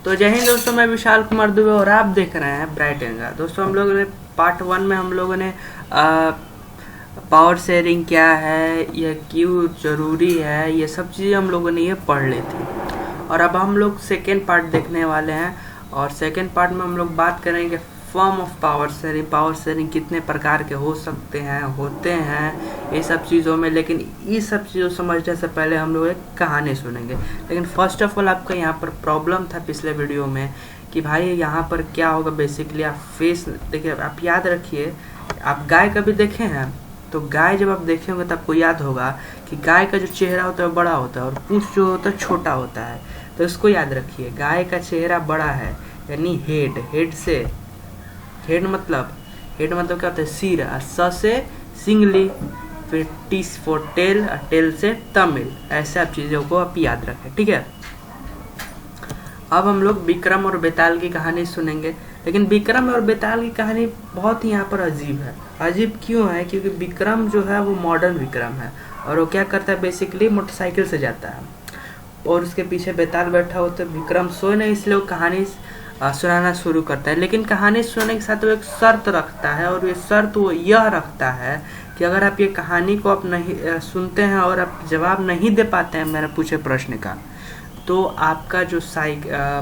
तो जय हिंद दोस्तों, मैं विशाल कुमार दुबे और आप देख रहे हैं ब्राइट एंगा। दोस्तों हम लोगों ने पार्ट 1 में हम लोगों ने पावर शेयरिंग क्या है, यह क्यों ज़रूरी है, ये सब चीज़ें हम लोगों ने ये पढ़ ली थी। और अब हम लोग सेकेंड पार्ट देखने वाले हैं। और सेकेंड पार्ट में हम लोग बात करेंगे फॉर्म ऑफ पावर शेयरिंग कितने प्रकार के हो सकते हैं, होते हैं, ये सब चीज़ों में। लेकिन ये सब चीज़ों समझने से पहले हम लोग एक कहानी सुनेंगे। लेकिन फर्स्ट ऑफ ऑल आपका यहाँ पर प्रॉब्लम था पिछले वीडियो में कि भाई यहाँ पर क्या होगा। बेसिकली आप फेस देखिए, आप याद रखिए, आप गाय कभी देखे हैं तो गाय जब आप देखे होंगे तो आपको याद होगा कि गाय का जो चेहरा होता है वो बड़ा होता है और पूंछ जो होता है छोटा होता है। तो इसको याद रखिए, गाय का चेहरा बड़ा है यानी हेड मतलब क्या होता है, सिर। और स से सिंगली, फिर टी फॉर टेल और टेल से तमिल। ऐसे आप चीज़ों को आप याद रखें, ठीक है। अब हम लोग विक्रम और बेताल की कहानी सुनेंगे। लेकिन विक्रम और बेताल की कहानी बहुत ही यहाँ पर अजीब है। अजीब क्यों है? क्योंकि विक्रम जो है वो मॉडर्न विक्रम है और वो क्या करता है, बेसिकली मोटरसाइकिल से जाता है और उसके पीछे बेताल बैठा होता है। विक्रम सोए नहीं, इसलिए वो कहानी सुनाना शुरू करता है। लेकिन कहानी सुनने के साथ वो एक शर्त रखता है और ये शर्त वो यह रखता है कि अगर आप ये कहानी को आप नहीं सुनते हैं और आप जवाब नहीं दे पाते हैं मेरे पूछे प्रश्न का, तो आपका जो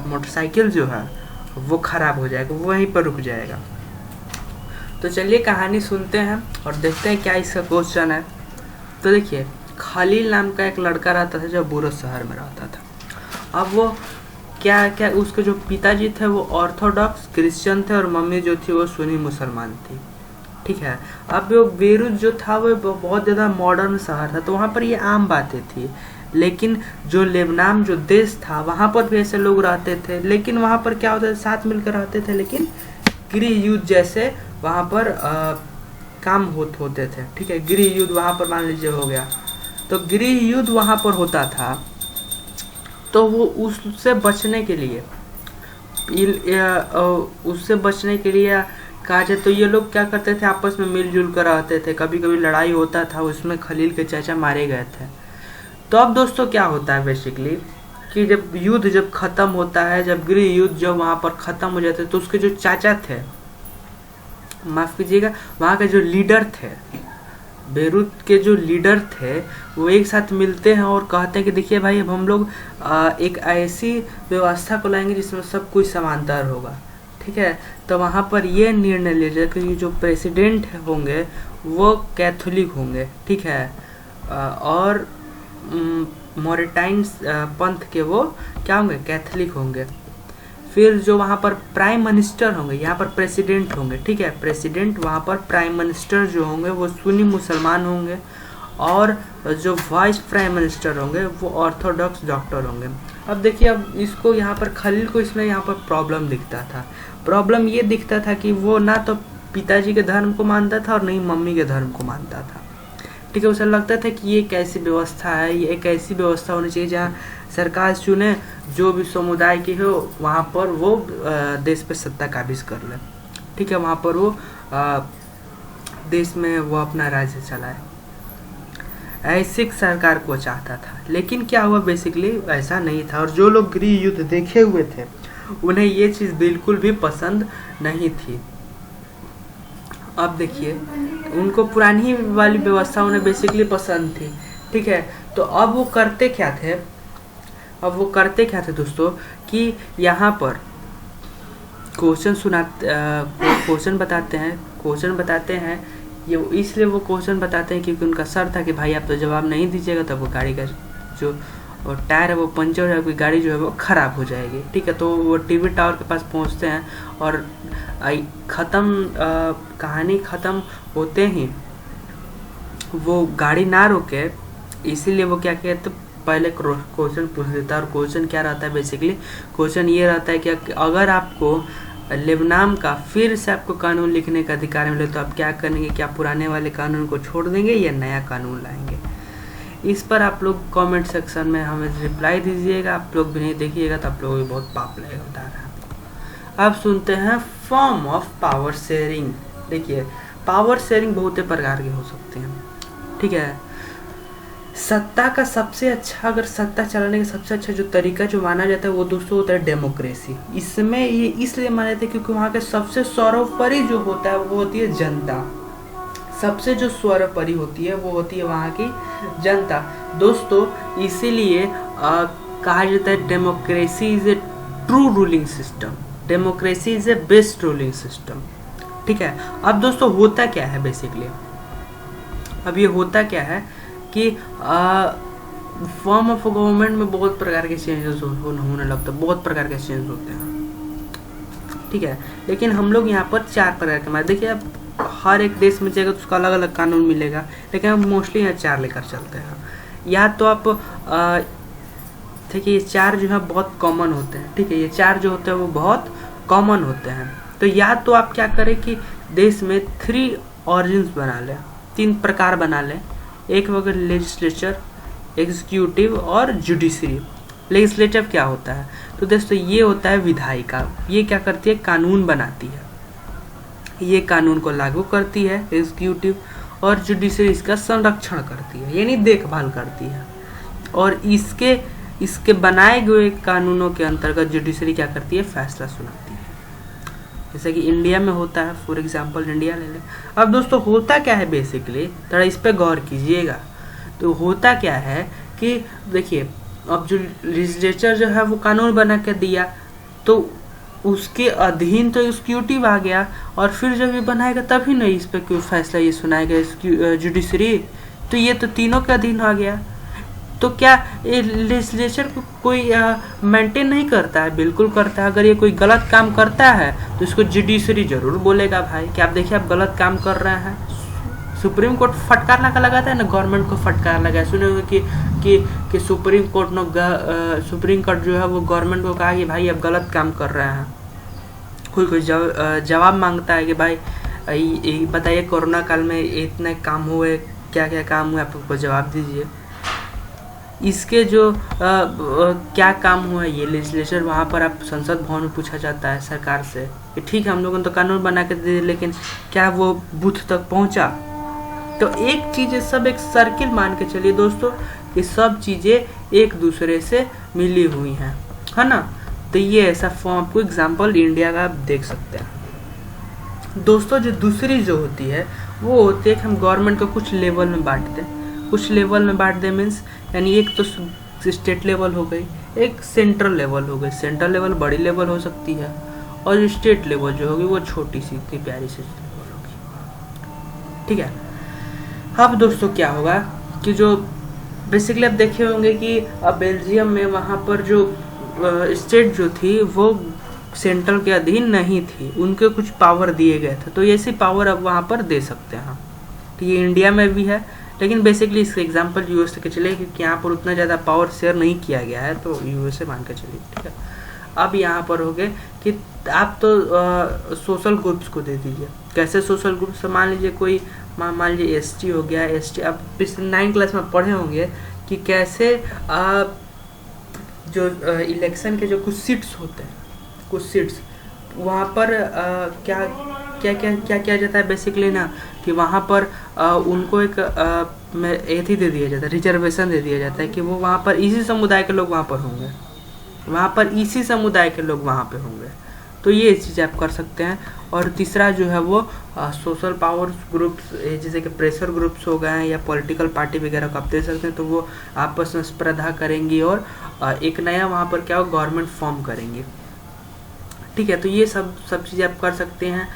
मोटरसाइकिल जो है वो ख़राब हो जाएगा, वो वहीं पर रुक जाएगा। तो चलिए कहानी सुनते हैं और देखते हैं क्या इसका क्वेश्चन है। तो देखिए, खलील नाम का एक लड़का रहता था जो बुरज शहर में रहता था। अब वो क्या उसके जो पिताजी थे वो ऑर्थोडॉक्स क्रिश्चियन थे और मम्मी जो थी वो सुन्नी मुसलमान थी, ठीक है। अब वो बेरूत जो था वो बहुत ज़्यादा मॉडर्न शहर था, तो वहाँ पर ये आम बातें थी। लेकिन जो लेबनान जो देश था वहाँ पर भी ऐसे लोग रहते थे, लेकिन वहाँ पर क्या होता था, साथ मिलकर रहते थे, लेकिन गृह युद्ध जैसे वहाँ पर काम होते थे, ठीक है। गृह युद्ध वहाँ पर मान लीजिए हो गया, तो गृह युद्ध वहाँ पर होता था। तो वो उससे बचने के लिए कहा जाए तो ये लोग क्या करते थे, आपस में मिलजुल कर रहते थे। कभी कभी लड़ाई होता था, उसमें खलील के चाचा मारे गए थे। तो अब दोस्तों क्या होता है बेसिकली कि जब युद्ध जब ख़त्म होता है, जब गृह युद्ध जब वहाँ पर ख़त्म हो जाते तो उसके जो चाचा थे, माफ़ कीजिएगा, वहाँ के जो लीडर थे, बेरूत के जो लीडर थे, वो एक साथ मिलते हैं और कहते हैं कि देखिए भाई, अब हम लोग एक ऐसी व्यवस्था को लाएंगे जिसमें सब कुछ समांतर होगा, ठीक है। तो वहाँ पर ये निर्णय लिया जाए कि जो प्रेसिडेंट होंगे वो कैथोलिक होंगे, ठीक है, और मोरेटाइन पंथ के वो क्या होंगे, कैथोलिक होंगे। फिर जो वहाँ पर प्राइम मिनिस्टर होंगे, यहाँ पर प्रेसिडेंट होंगे, ठीक है, प्रेसिडेंट, वहाँ पर प्राइम मिनिस्टर जो होंगे वो सुन्नी मुसलमान होंगे और जो वाइस प्राइम मिनिस्टर होंगे वो ऑर्थोडॉक्स डॉक्टर होंगे। अब देखिए, अब इसको यहाँ पर खलील को इसमें यहाँ पर प्रॉब्लम दिखता था। प्रॉब्लम ये दिखता था कि वो ना तो पिताजी के धर्म को मानता था और नहीं मम्मी के धर्म को मानता था, ठीक है। उसे लगता था कि ये एक ऐसी व्यवस्था है, ये एक ऐसी व्यवस्था होनी चाहिए जहाँ सरकार चुने जो भी समुदाय की हो, वहाँ पर वो देश पे सत्ता काबिज कर ले, ठीक है। वहाँ पर वो देश में वो अपना राज्य चलाए, ऐसी सरकार को चाहता था। लेकिन क्या हुआ, बेसिकली ऐसा नहीं था। और जो लोग गृह युद्ध देखे हुए थे उन्हें ये चीज़ बिल्कुल भी पसंद नहीं थी। अब देखिए, उनको पुरानी वाली व्यवस्था उन्हें बेसिकली पसंद थी, ठीक है। तो अब वो करते क्या थे दोस्तों कि यहाँ पर क्वेश्चन बताते हैं ये, इसलिए वो क्वेश्चन बताते हैं क्योंकि उनका शर्त था कि भाई आप तो जवाब नहीं दीजिएगा तब वो गाड़ी का जो टायर है वो पंचर हो जाएगी, गाड़ी जो है वो ख़राब हो जाएगी, ठीक है। तो वो टीवी टावर के पास पहुँचते हैं और कहानी ख़त्म होते ही वो गाड़ी ना रोके, इसीलिए वो क्या कहते, पहले क्वेश्चन पूछ देता है। और क्वेश्चन क्या रहता है, बेसिकली क्वेश्चन ये रहता है कि अगर आपको लेबनान का फिर से आपको कानून लिखने का अधिकार मिले तो आप क्या करेंगे, क्या पुराने वाले कानून को छोड़ देंगे या नया कानून लाएंगे। इस पर आप लोग कमेंट सेक्शन में हमें रिप्लाई दीजिएगा। आप लोग भी नहीं देखिएगा तो आप लोगों को बहुत पाप लगेगा, बता रहा है। अब सुनते हैं फॉर्म ऑफ पावर शेयरिंग। देखिए, पावर शेयरिंग बहुत प्रकार के हो सकते हैं, ठीक है। सत्ता का सबसे अच्छा, अगर सत्ता चलाने का सबसे अच्छा जो तरीका जो माना जाता है वो दोस्तों होता है डेमोक्रेसी। इसमें ये इसलिए माना जाता है क्योंकि वहाँ के सबसे सर्वोपरि जो होता है वो होती है जनता। सबसे जो सर्वोपरि होती है वो होती है वहाँ की जनता दोस्तों। इसीलिए कहा जाता है democracy is a true ruling system, democracy is a best ruling system. ठीक है, अब दोस्तों होता क्या है बेसिकली, अब ये होता क्या है कि फॉर्म ऑफ गवर्नमेंट में बहुत प्रकार के चेंजेस होने लगता है, बहुत प्रकार के चेंज होते हैं। ठीक है, लेकिन हम लोग यहाँ पर 4 प्रकार के मारे, देखिए अब हर एक देश में जाएगा तो उसका अलग अलग कानून मिलेगा, लेकिन हम मोस्टली यहाँ 4 लेकर चलते हैं। या तो आप ठीक है, ये 4 जो है बहुत कॉमन होते हैं। ठीक है, ये 4 जो होते हैं वो बहुत कॉमन होते हैं। तो या तो आप क्या करें कि देश में 3 ऑर्गन्स बना लें, 3 प्रकार बना लें। एक वगैरह लेजिस्लेचर, एग्जीक्यूटिव और जुडिशरी। लेजिस्लेटिव क्या होता है तो दोस्तों ये होता है विधायिका, ये क्या करती है कानून बनाती है, ये कानून को लागू करती है। एग्जीक्यूटिव और जुडिशरी इसका संरक्षण करती है, यानी देखभाल करती है। और इसके बनाए गए कानूनों के अंतर्गत जुडिशरी क्या करती है फैसला सुनाती है, जैसे कि इंडिया में होता है। फॉर एग्जांपल इंडिया ले लें। अब दोस्तों होता क्या है बेसिकली, थोड़ा इस पे गौर कीजिएगा। तो होता क्या है कि देखिए अब जो लेजिस्लेचर जो है वो कानून बना के दिया तो उसके अधीन तो एग्जीक्यूटिव आ गया, और फिर जब ये बनाएगा तभी नहीं इस पर कोई फैसला ये सुनाएगा जुडिशरी, तो ये तो तीनों के अधीन आ गया। तो क्या ये लेजिस्लेचर को कोई मेंटेन नहीं करता है? बिल्कुल करता है। अगर ये कोई गलत काम करता है तो इसको जुडिशरी जरूर बोलेगा भाई कि आप देखिए आप गलत काम कर रहे हैं। सुप्रीम कोर्ट फटकार लगाता है ना, गवर्नमेंट को फटकार लगाया। सुने होंगे कि सुप्रीम कोर्ट जो है वो गवर्नमेंट को कहा कि भाई आप गलत काम कर रहे हैं। कोई जवाब मांगता है कि भाई बताइए कोरोना काल में इतने काम हुए, क्या क्या काम हुए, आपको जवाब दीजिए। इसके जो क्या काम हुआ ये लेजिस्लेचर वहाँ पर आप संसद भवन में पूछा जाता है सरकार से कि ठीक है हम लोगों ने तो कानून बना के दे दिए, लेकिन क्या वो बूथ तक पहुँचा? तो एक चीज़ सब एक सर्किल मान के चलिए दोस्तों, ये सब चीज़ें एक दूसरे से मिली हुई हैं, है ना। तो ये ऐसा फॉर्म आपको एग्जाम्पल इंडिया का आप देख सकते हैं दोस्तों। जो दूसरी जो होती है वो होती है कि हम गवर्नमेंट को कुछ लेवल में बांट दें। कुछ लेवल में बांट दें मीन्स यानी एक तो स्टेट लेवल हो गई, एक सेंट्रल लेवल हो गई। सेंट्रल लेवल बड़ी लेवल हो सकती है और जो स्टेट लेवल जो होगी वो छोटी सी इतनी प्यारी सी लेवल होगी। ठीक है, अब दोस्तों क्या होगा कि जो बेसिकली आप देखे होंगे कि अब बेल्जियम में वहाँ पर जो स्टेट जो थी वो सेंट्रल के अधीन नहीं थी, उनके कुछ पावर दिए गए थे, तो ऐसी पावर अब वहाँ पर दे सकते हैं। तो ये इंडिया में भी है, लेकिन बेसिकली इसका एग्जांपल यूएस के चले क्योंकि यहाँ पर उतना ज़्यादा पावर शेयर नहीं किया गया है, तो यूएस से मान के चलिए। ठीक है, अब यहाँ पर हो गए कि आप तो सोशल ग्रुप्स को दे दीजिए। कैसे सोशल ग्रुप्स? मान लीजिए कोई मान लीजिए एसटी हो गया। एसटी आप पिछले 9 क्लास में पढ़े होंगे कि कैसे जो इलेक्शन के जो कुछ सीट्स होते हैं, कुछ सीट्स वहाँ पर क्या किया जाता है बेसिकली ना, कि वहाँ पर उनको एक एथी दे दिया जाता है, रिजर्वेशन दे दिया जाता है कि वो वहाँ पर इसी समुदाय के लोग वहाँ पर होंगे, वहाँ पर इसी समुदाय के लोग वहाँ पे होंगे। तो ये चीज़ आप कर सकते हैं। और तीसरा जो है वो सोशल पावर ग्रुप्स, जैसे कि प्रेशर ग्रुप्स हो गए हैं या पॉलिटिकल पार्टी वगैरह को आप दे सकते हैं, तो वो आपस में स्पर्धा करेंगी और एक नया वहाँ पर क्या हो गवर्नमेंट फॉर्म करेंगे। ठीक है, तो ये सब चीज़ें आप कर सकते हैं।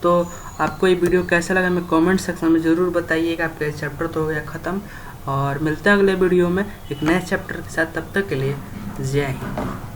तो आपको ये वीडियो कैसा लगा मैं कमेंट सेक्शन में ज़रूर बताइएगा। आपका चैप्टर तो हो गया ख़त्म, और मिलते हैं अगले वीडियो में एक नए चैप्टर के साथ। तब तक के लिए जय हिंद।